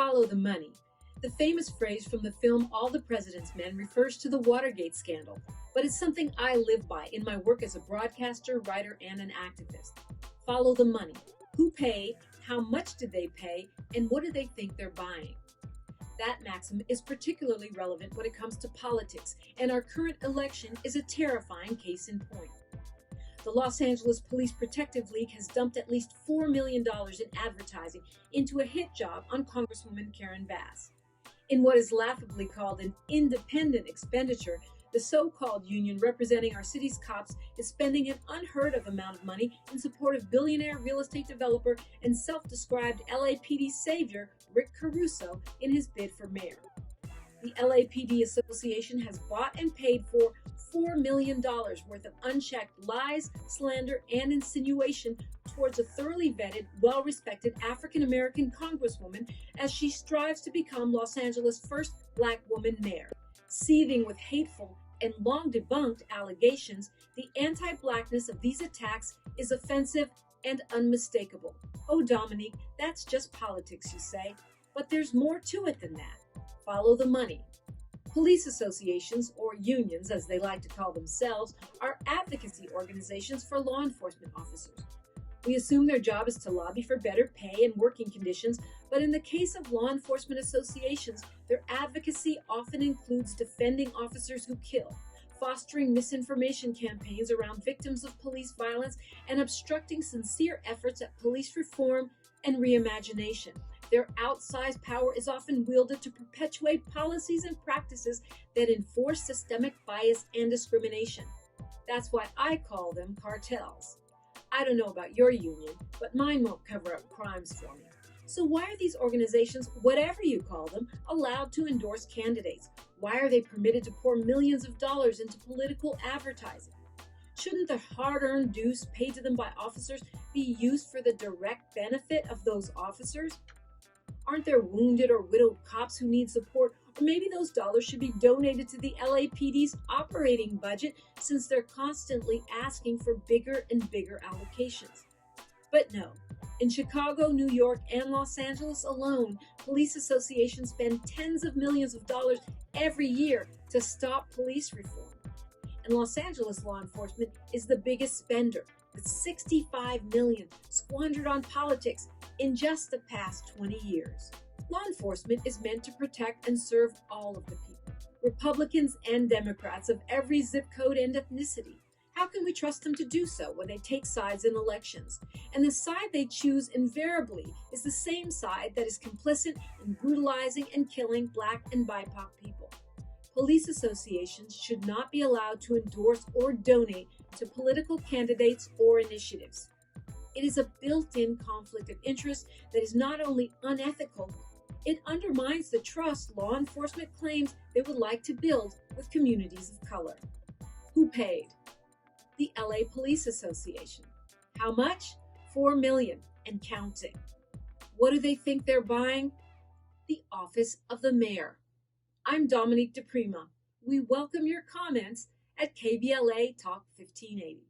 Follow the money. The famous phrase from the film All the President's Men refers to the Watergate scandal, but it's something I live by in my work as a broadcaster, writer, and an activist. Follow the money. Who paid? How much did they pay? And what do they think they're buying? That maxim is particularly relevant when it comes to politics, and our current election is a terrifying case in point. The Los Angeles Police Protective League has dumped at least $4 million in advertising into a hit job on Congresswoman Karen Bass. In what is laughably called an independent expenditure, the so-called union representing our city's cops is spending an unheard of amount of money in support of billionaire real estate developer and self-described LAPD savior Rick Caruso in his bid for mayor. The LAPD Association has bought and paid for $4 million worth of unchecked lies, slander, and insinuation towards a thoroughly vetted, well-respected African-American congresswoman as she strives to become Los Angeles' first Black woman mayor. Seething with hateful and long debunked allegations, the anti-Blackness of these attacks is offensive and unmistakable. Oh, Dominique, that's just politics, you say. But there's more to it than that. Follow the money. Police associations, or unions as they like to call themselves, are advocacy organizations for law enforcement officers. We assume their job is to lobby for better pay and working conditions, but in the case of law enforcement associations, their advocacy often includes defending officers who kill, fostering misinformation campaigns around victims of police violence, and obstructing sincere efforts at police reform and reimagination. Their outsized power is often wielded to perpetuate policies and practices that enforce systemic bias and discrimination. That's why I call them cartels. I don't know about your union, but mine won't cover up crimes for me. So why are these organizations, whatever you call them, allowed to endorse candidates? Why are they permitted to pour millions of dollars into political advertising? Shouldn't the hard-earned dues paid to them by officers be used for the direct benefit of those officers? Aren't there wounded or widowed cops who need support? Or maybe those dollars should be donated to the LAPD's operating budget since they're constantly asking for bigger and bigger allocations. But no, in Chicago, New York, and Los Angeles alone, police associations spend tens of millions of dollars every year to stop police reform. And Los Angeles law enforcement is the biggest spender, with $65 million squandered on politics in just the past 20 years. Law enforcement is meant to protect and serve all of the people, Republicans and Democrats of every zip code and ethnicity. How can we trust them to do so when they take sides in elections? And the side they choose invariably is the same side that is complicit in brutalizing and killing Black and BIPOC people. Police associations should not be allowed to endorse or donate to political candidates or initiatives. It is a built-in conflict of interest that is not only unethical, it undermines the trust law enforcement claims they would like to build with communities of color. Who paid? The LA Police Association. How much? $4 million and counting. What do they think they're buying? The office of the mayor. I'm Dominique DiPrima. We welcome your comments at KBLA Talk 1580.